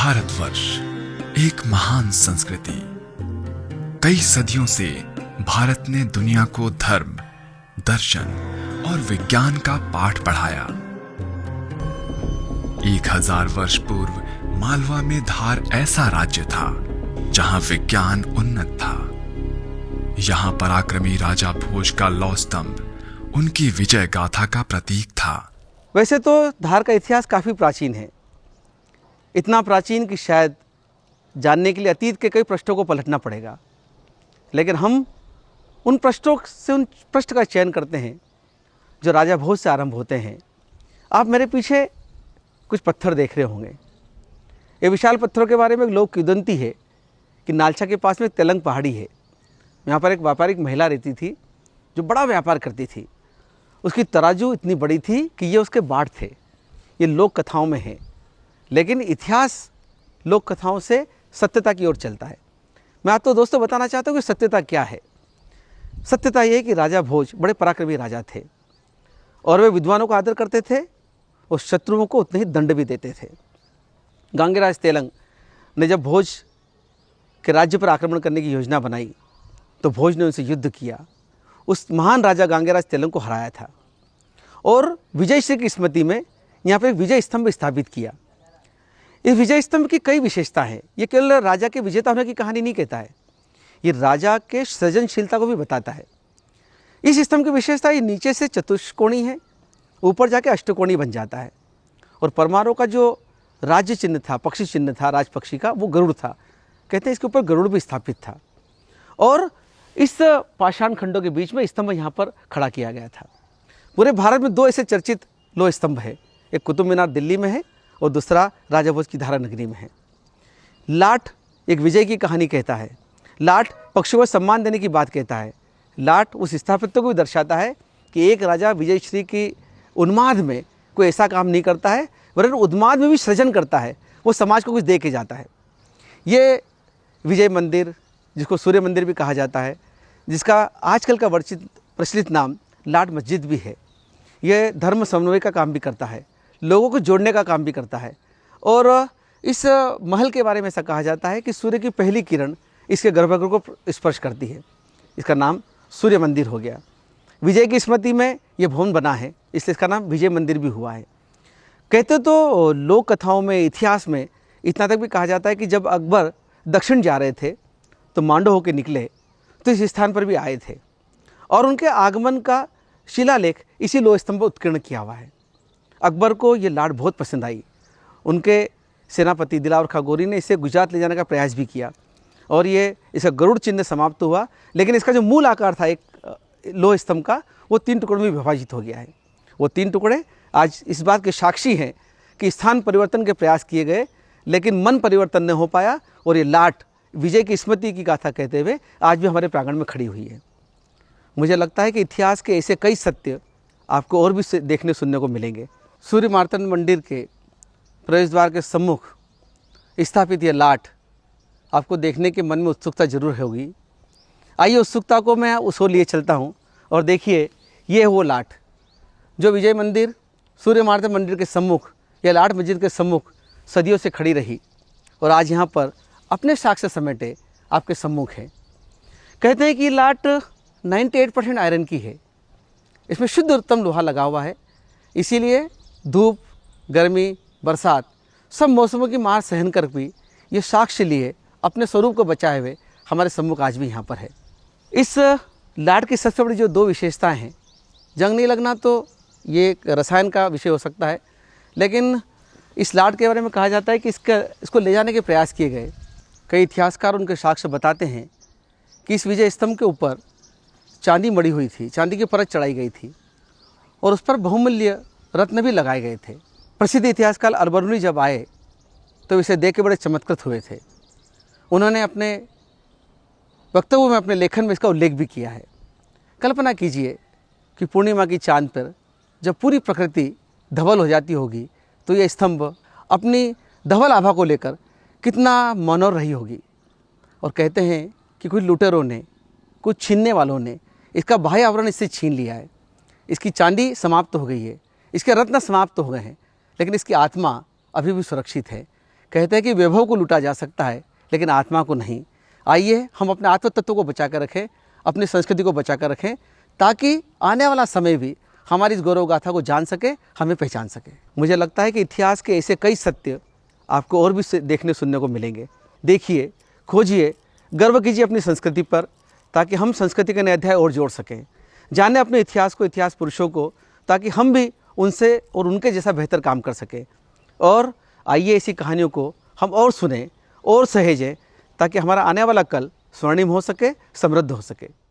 भारतवर्ष एक महान संस्कृति। कई सदियों से भारत ने दुनिया को धर्म, दर्शन और विज्ञान का पाठ पढ़ाया। 1000 वर्ष पूर्व मालवा में धार ऐसा राज्य था जहां विज्ञान उन्नत था। यहां पराक्रमी राजा भोज का लौह स्तंभ उनकी विजय गाथा का प्रतीक था। वैसे तो धार का इतिहास काफ़ी प्राचीन है, इतना प्राचीन कि शायद जानने के लिए अतीत के कई पृष्ठों को पलटना पड़ेगा, लेकिन हम उन पृष्ठों से उन पृष्ठ का चयन करते हैं जो राजा भोज से आरंभ होते हैं। आप मेरे पीछे कुछ पत्थर देख रहे होंगे। ये विशाल पत्थरों के बारे में एक लोक किंवदंती है कि नालचा के पास में तेलंग पहाड़ी है। यहाँ पर एक व्यापारिक महिला रहती थी जो बड़ा व्यापार करती थी। उसकी तराजू इतनी बड़ी थी कि ये उसके बाढ़ थे। ये लोक कथाओं में है, लेकिन इतिहास लोक कथाओं से सत्यता की ओर चलता है। मैं आपको दोस्तों बताना चाहता हूँ कि सत्यता क्या है। सत्यता ये है कि राजा भोज बड़े पराक्रमी राजा थे और वे विद्वानों को आदर करते थे और शत्रुओं को उतने ही दंड भी देते थे। गांगेराज तेलंग ने जब भोज के राज्य पर आक्रमण करने की योजना बनाई तो भोज ने उनसे युद्ध किया। उस महान राजा गांगेराज तेलंग को हराया था और विजयश्री की स्मृति में यहाँ पर एक विजय स्तंभ स्थापित किया। इस विजय स्तंभ की कई विशेषता हैं। ये केवल राजा के विजेता होने की कहानी नहीं कहता है, ये राजा के सृजनशीलता को भी बताता है। इस स्तंभ की विशेषता ये नीचे से चतुष्कोणी है, ऊपर जाके अष्टकोणी बन जाता है और परमारों का जो राज्य चिन्ह था, पक्षी चिन्ह था राज पक्षी का, वो गरुड़ था। कहते हैं इसके ऊपर गरुड़ भी स्थापित था और इस पाषाण खंडों के बीच में स्तंभ यहाँ पर खड़ा किया गया था। पूरे भारत में दो ऐसे चर्चित लोह स्तंभ है, एक कुतुब मीनार दिल्ली में है और दूसरा राजा भोज की धारा नगरी में है। लाट एक विजय की कहानी कहता है, लाट पक्षियों को सम्मान देने की बात कहता है। लाट उस स्थापत्य को भी दर्शाता है कि एक राजा विजयश्री की उन्माद में कोई ऐसा काम नहीं करता है, वरन उन्माद में भी सृजन करता है, वो समाज को कुछ दे के जाता है। ये विजय मंदिर, जिसको सूर्य मंदिर भी कहा जाता है, जिसका आजकल का प्रचलित नाम लाट मस्जिद भी है, ये धर्म समन्वय का काम भी करता है, लोगों को जोड़ने का काम भी करता है। और इस महल के बारे में ऐसा कहा जाता है कि सूर्य की पहली किरण इसके गर्भगृह को स्पर्श करती है। इसका नाम सूर्य मंदिर हो गया। विजय की स्मृति में ये भवन बना है, इसलिए इसका नाम विजय मंदिर भी हुआ है। कहते तो लोक कथाओं में, इतिहास में इतना तक भी कहा जाता है कि जब अकबर दक्षिण जा रहे थे तो मांडव होकर निकले तो इस स्थान पर भी आए थे और उनके आगमन का शिलालेख इसी लोह स्तंभ पर उत्कीर्ण किया हुआ है। अकबर को ये लाट बहुत पसंद आई। उनके सेनापति दिलावर खां गोरी ने इसे गुजरात ले जाने का प्रयास भी किया और ये इसका गरुड़ चिन्ह समाप्त हुआ, लेकिन इसका जो मूल आकार था एक लोह स्तंभ का, वो 3 टुकड़ों में विभाजित हो गया है। वो 3 टुकड़े आज इस बात के साक्षी हैं कि स्थान परिवर्तन के प्रयास किए गए, लेकिन मन परिवर्तन नहीं हो पाया और ये लाट विजय की स्मृति की गाथा कहते हुए आज भी हमारे प्रांगण में खड़ी हुई है। मुझे लगता है कि इतिहास के ऐसे कई सत्य आपको और भी देखने सुनने को मिलेंगे। सूर्य मार्तंड मंदिर के प्रवेश द्वार के सम्मुख स्थापित यह लाट आपको देखने के मन में उत्सुकता जरूर होगी। आइए उत्सुकता को मैं उस ओर लिए चलता हूँ और देखिए, ये है वो लाट जो विजय मंदिर, सूर्य मार्तंड मंदिर के सम्मुख या लाट मस्जिद के सम्मुख सदियों से खड़ी रही और आज यहाँ पर अपने साक्ष्य समेटे आपके सम्मुख है। कहते हैं कि लाट 98% आयरन की है। इसमें शुद्ध उत्तम लोहा लगा हुआ है, इसीलिए धूप, गर्मी, बरसात सब मौसमों की मार सहन कर भी ये साक्ष्य लिए अपने स्वरूप को बचाए हुए हमारे सम्मुख आज भी यहाँ पर है। इस लाट की सबसे बड़ी जो 2 विशेषताएं हैं, जंग नहीं लगना तो ये एक रसायन का विषय हो सकता है, लेकिन इस लाट के बारे में कहा जाता है कि इसको ले जाने के प्रयास किए गए। कई इतिहासकार उनके साक्ष्य बताते हैं कि इस विजय स्तंभ के ऊपर चांदी मड़ी हुई थी, चांदी की परत चढ़ाई गई थी और उस पर बहुमूल्य रत्न भी लगाए गए थे। प्रसिद्ध इतिहासकार अलबरूनी जब आए तो इसे देख के बड़े चमत्कृत हुए थे। उन्होंने अपने वक्तव्य में, अपने लेखन में इसका उल्लेख भी किया है। कल्पना कीजिए कि पूर्णिमा की चांद पर जब पूरी प्रकृति धवल हो जाती होगी तो यह स्तंभ अपनी धवल आभा को लेकर कितना मनोहर रही होगी। और कहते हैं कि कुछ लुटेरों ने, कुछ छीनने वालों ने इसका बाह्य आवरण इससे छीन लिया है। इसकी चांदी समाप्त हो गई है, इसके रत्न समाप्त हो गए हैं, लेकिन इसकी आत्मा अभी भी सुरक्षित है। कहते हैं कि वैभव को लूटा जा सकता है लेकिन आत्मा को नहीं। आइए हम अपने आत्म तत्व को बचा कर रखें, अपनी संस्कृति को बचा कर रखें, ताकि आने वाला समय भी हमारी इस गौरव गाथा को जान सके, हमें पहचान सके। मुझे लगता है कि इतिहास के ऐसे कई सत्य आपको और भी देखने सुनने को मिलेंगे। देखिए, खोजिए, गर्व कीजिए अपनी संस्कृति पर, ताकि हम संस्कृति के नए अध्याय और जोड़ सकें। जाने अपने इतिहास को, इतिहास पुरुषों को, ताकि हम भी उनसे और उनके जैसा बेहतर काम कर सकें। और आइए ऐसी कहानियों को हम और सुने और सहेजें, ताकि हमारा आने वाला कल स्वर्णिम हो सके, समृद्ध हो सके।